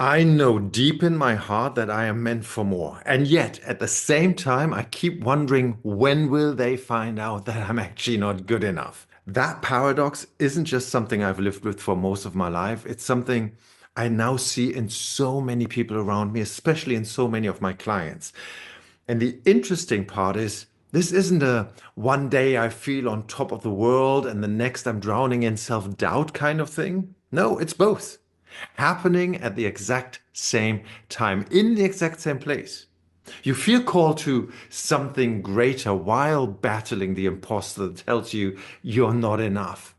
I know deep in my heart that I am meant for more. And yet, at the same time, I keep wondering when will they find out that I'm actually not good enough? That paradox isn't just something I've lived with for most of my life. It's something I now see in so many people around me, especially in so many of my clients. And the interesting part is, this isn't a one day I feel on top of the world and the next I'm drowning in self-doubt kind of thing. No, it's both happening at the exact same time, in the exact same place. You feel called to something greater while battling the imposter that tells you you're not enough.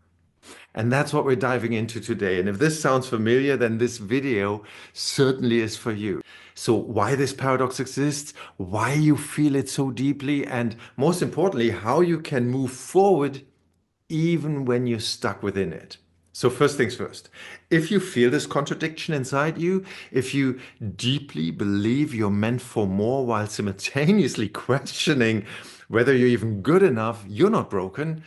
And that's what we're diving into today. And if this sounds familiar, then this video certainly is for you. So, why this paradox exists, why you feel it so deeply, and most importantly, how you can move forward even when you're stuck within it. So, first things first, if you feel this contradiction inside you, if you deeply believe you're meant for more while simultaneously questioning whether you're even good enough, you're not broken,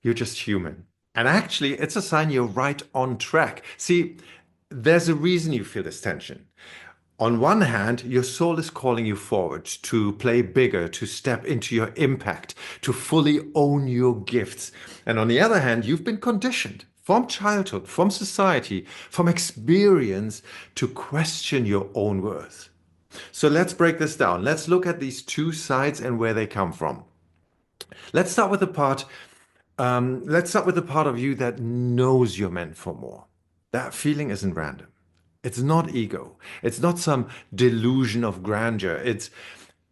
you're just human. And actually, it's a sign you're right on track. See, there's a reason you feel this tension. On one hand, your soul is calling you forward to play bigger, to step into your impact, to fully own your gifts. And on the other hand, you've been conditioned from childhood, from society, from experience to question your own worth. So let's break this down. Let's look at these two sides and where they come from. Let's start with the part let's start with the part of you that knows you're meant for more. That feeling isn't random. It's not ego. It's not some delusion of grandeur. It's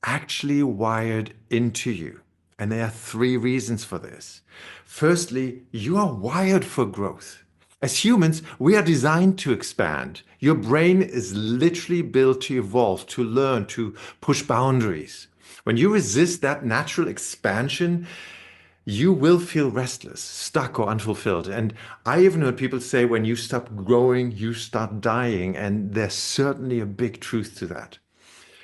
actually wired into you. And there are three reasons for this. Firstly, you are wired for growth. As humans, we are designed to expand. Your brain is literally built to evolve, to learn, to push boundaries. When you resist that natural expansion, you will feel restless, stuck, or unfulfilled. And I even heard people say when you stop growing, you start dying. And there's certainly a big truth to that.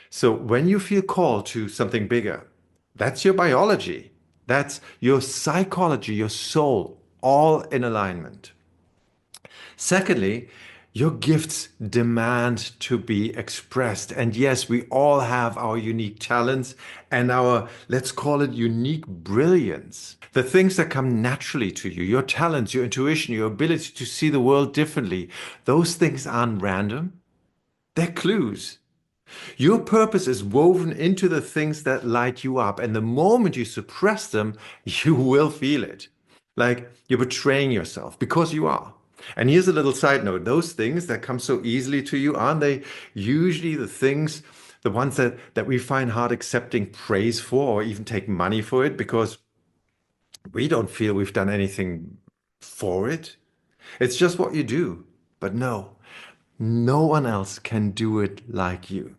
So when you feel called to something bigger, that's your biology, that's your psychology, your soul, all in alignment. Secondly, your gifts demand to be expressed. And yes, we all have our unique talents and our, let's call it unique brilliance. The things that come naturally to you, your talents, your intuition, your ability to see the world differently, those things aren't random. They're clues. Your purpose is woven into the things that light you up. And the moment you suppress them, you will feel it. Like you're betraying yourself because you are. And here's a little side note. Those things that come so easily to you, aren't they usually the things, the ones that we find hard accepting praise for or even take money for it because we don't feel we've done anything for it? It's just what you do. But no, no one else can do it like you.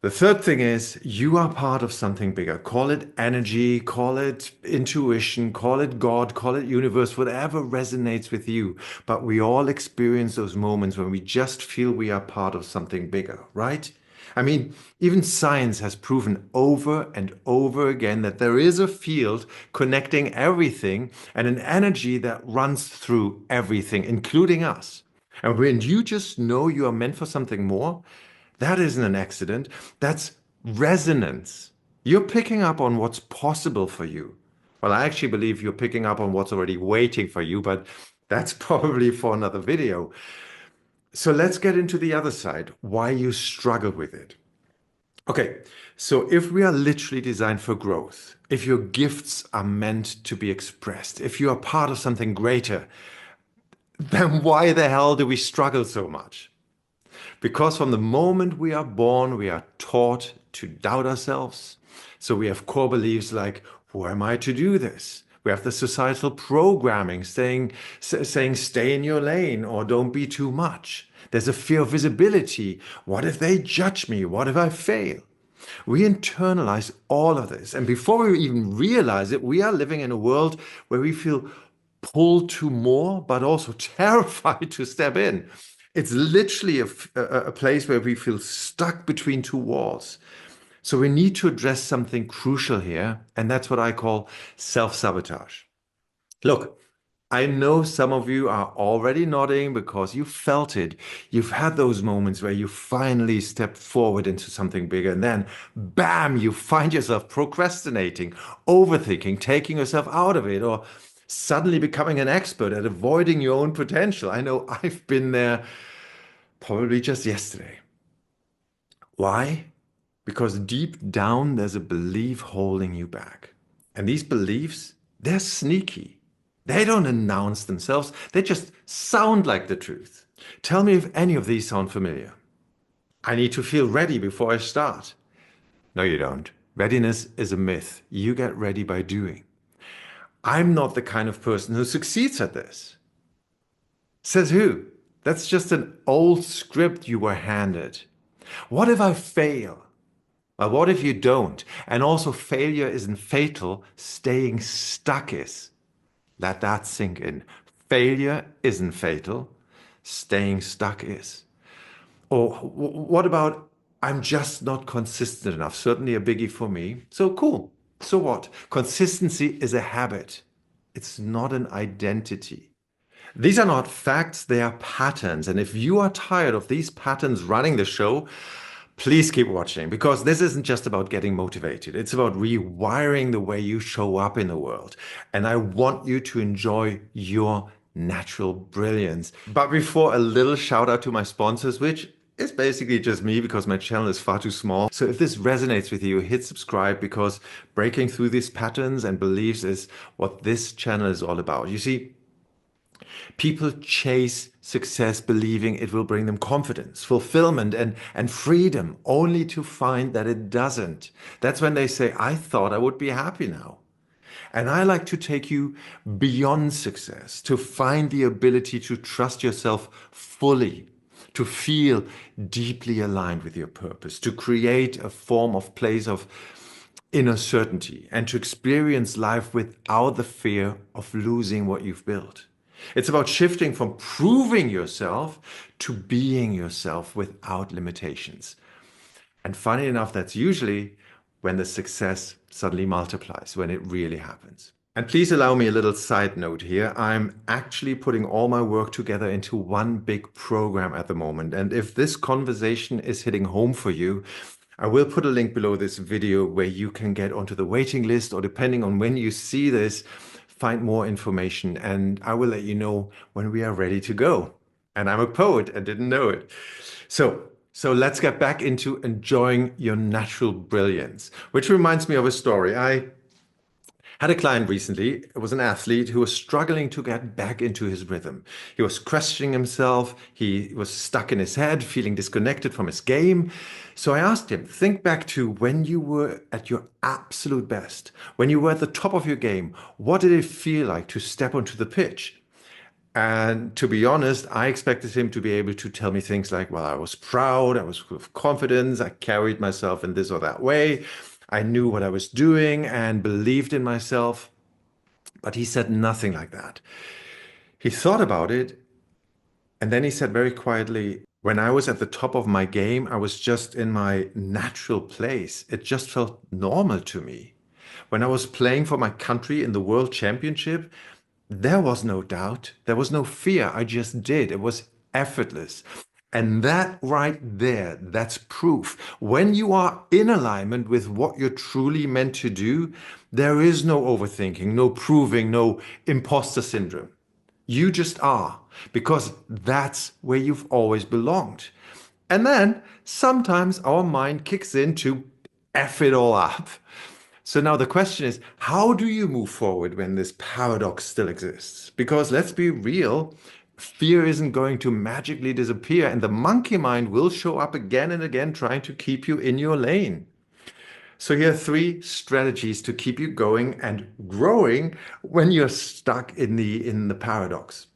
The third thing is you are part of something bigger. Call it energy, call it intuition, call it God, call it universe, whatever resonates with you. But we all experience those moments when we just feel we are part of something bigger, right? I mean, even science has proven over and over again that there is a field connecting everything and an energy that runs through everything, including us. And when you just know you are meant for something more, that isn't an accident. That's resonance. You're picking up on what's possible for you. Well, I actually believe you're picking up on what's already waiting for you, but that's probably for another video. So let's get into the other side, why you struggle with it. Okay, so if we are literally designed for growth, if your gifts are meant to be expressed, if you are part of something greater, then why the hell do we struggle so much? Because from the moment we are born, we are taught to doubt ourselves. So we have core beliefs like, who am I to do this? We have the societal programming saying stay in your lane or don't be too much. There's a fear of visibility. What if they judge me? What if I fail? We internalize all of this. And before we even realize it, we are living in a world where we feel pulled to more, but also terrified to step in. It's literally a place where we feel stuck between two walls. So we need to address something crucial here, and that's what I call self-sabotage. Look, I know some of you are already nodding because you felt it. You've had those moments where you finally stepped forward into something bigger, and then bam, you find yourself procrastinating, overthinking, taking yourself out of it, or suddenly becoming an expert at avoiding your own potential. I know I've been there probably just yesterday. Why? Because deep down, there's a belief holding you back. And these beliefs, they're sneaky. They don't announce themselves, they just sound like the truth. Tell me if any of these sound familiar. I need to feel ready before I start. No, you don't. Readiness is a myth. You get ready by doing. I'm not the kind of person who succeeds at this. Says who? That's just an old script you were handed. What if I fail? Well, what if you don't? And also, failure isn't fatal, staying stuck is. Let that sink in. Failure isn't fatal, staying stuck is. Or what about, I'm just not consistent enough? Certainly a biggie for me. So cool. So what? Consistency is a habit, it's not an identity. These are not facts, they are patterns. And if you are tired of these patterns running the show, please keep watching because this isn't just about getting motivated. It's about rewiring the way you show up in the world. And I want you to enjoy your natural brilliance. But before, a little shout out to my sponsors, which is basically just me because my channel is far too small. So if this resonates with you, hit subscribe because breaking through these patterns and beliefs is what this channel is all about. You see, people chase success believing it will bring them confidence, fulfillment, and freedom, only to find that it doesn't. That's when they say, I thought I would be happy now. And I like to take you beyond success, to find the ability to trust yourself fully, to feel deeply aligned with your purpose, to create a form of place of inner certainty, and to experience life without the fear of losing what you've built. It's about shifting from proving yourself to being yourself without limitations. And funny enough, that's usually when the success suddenly multiplies, when it really happens. And please allow me a little side note here. I'm actually putting all my work together into one big program at the moment. And if this conversation is hitting home for you, I will put a link below this video where you can get onto the waiting list, or depending on when you see this, find more information. And I will let you know when we are ready to go. And I'm a poet and didn't know it. So let's get back into enjoying your natural brilliance, which reminds me of a story. I had a client recently, it was an athlete who was struggling to get back into his rhythm. He was questioning himself, he was stuck in his head, feeling disconnected from his game. So I asked him, think back to when you were at your absolute best, when you were at the top of your game. What did it feel like to step onto the pitch? And to be honest, I expected him to be able to tell me things like, well, I was proud, I was full of confidence, I carried myself in this or that way, I knew what I was doing and believed in myself. But he said nothing like that. He thought about it and then he said very quietly, when I was at the top of my game, I was just in my natural place. It just felt normal to me. When I was playing for my country in the World Championship, there was no doubt. There was no fear. I just did. It was effortless. And that right there, that's proof. When you are in alignment with what you're truly meant to do, there is no overthinking, no proving, no imposter syndrome. You just are, because that's where you've always belonged. And then sometimes our mind kicks in to F it all up. So now the question is, how do you move forward when this paradox still exists? Because let's be real, fear isn't going to magically disappear, and the monkey mind will show up again and again trying to keep you in your lane. So here are three strategies to keep you going and growing when you're stuck in the paradox.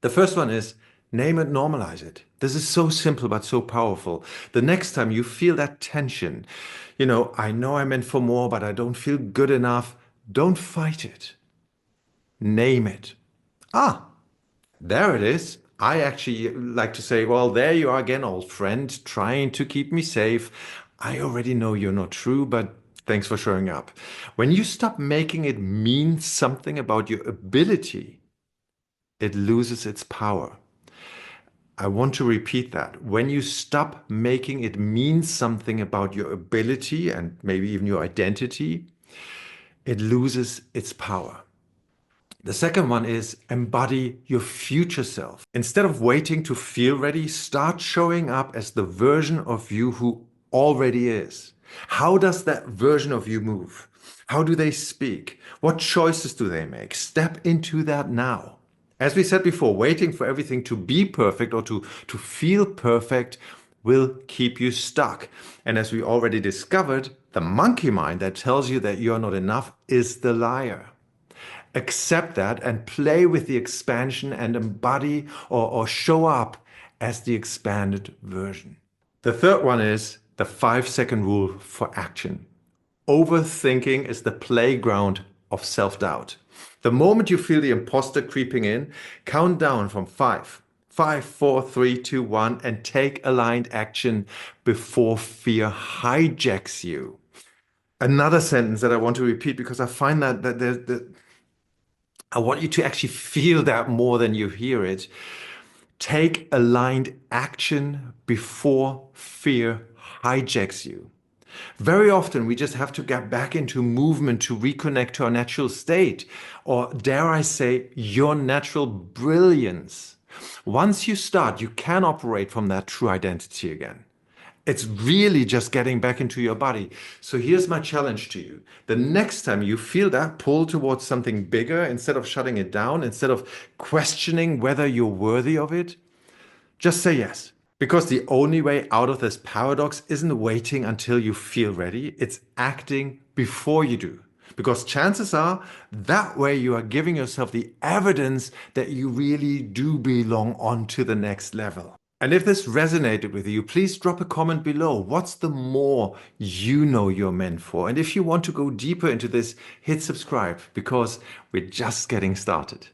The first one is name it, normalize it. This is so simple but so powerful. The next time you feel that tension, I know I'm meant for more, but I don't feel good enough. Don't fight it. Name it. Ah, there it is. I actually like to say, well, there you are again, old friend, trying to keep me safe. I already know you're not true, but thanks for showing up. When you stop making it mean something about your ability, it loses its power. I want to repeat that. When you stop making it mean something about your ability and maybe even your identity, it loses its power. The second one is embody your future self. Instead of waiting to feel ready, start showing up as the version of you who already is. How does that version of you move? How do they speak? What choices do they make? Step into that now. As we said before, waiting for everything to be perfect or to feel perfect will keep you stuck. And as we already discovered, the monkey mind that tells you that you're not enough is the liar. Accept that and play with the expansion and embody or show up as the expanded version. The third one is the 5-second rule for action. Overthinking is the playground of self-doubt. The moment you feel the imposter creeping in, count down from 5, 5, 4, 3, 2, 1, and take aligned action before fear hijacks you. Another sentence that I want to repeat because I find that I want you to actually feel that more than you hear it. Take aligned action before fear hijacks you. Very often, we just have to get back into movement to reconnect to our natural state, or dare I say, your natural brilliance. Once you start, you can operate from that true identity again. It's really just getting back into your body. So here's my challenge to you. The next time you feel that pull towards something bigger, instead of shutting it down, instead of questioning whether you're worthy of it, just say yes. Because the only way out of this paradox isn't waiting until you feel ready, it's acting before you do. Because chances are that way you are giving yourself the evidence that you really do belong on to the next level. And if this resonated with you, please drop a comment below. What's the more you know you're meant for? And if you want to go deeper into this, hit subscribe because we're just getting started.